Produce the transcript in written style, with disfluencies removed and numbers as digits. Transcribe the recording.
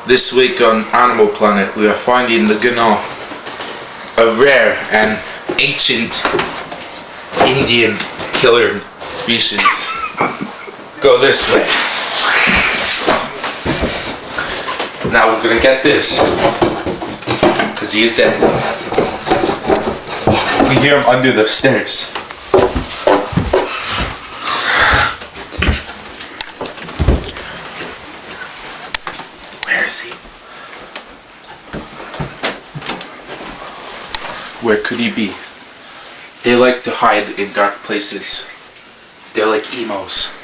This week on Animal Planet we are finding the Gnaw, a rare and ancient Indian killer species. Go this way. Now we're gonna get this, because he is dead. We hear him under the stairs. Where is he? Where could he be? They like to hide in dark places. They're like emos.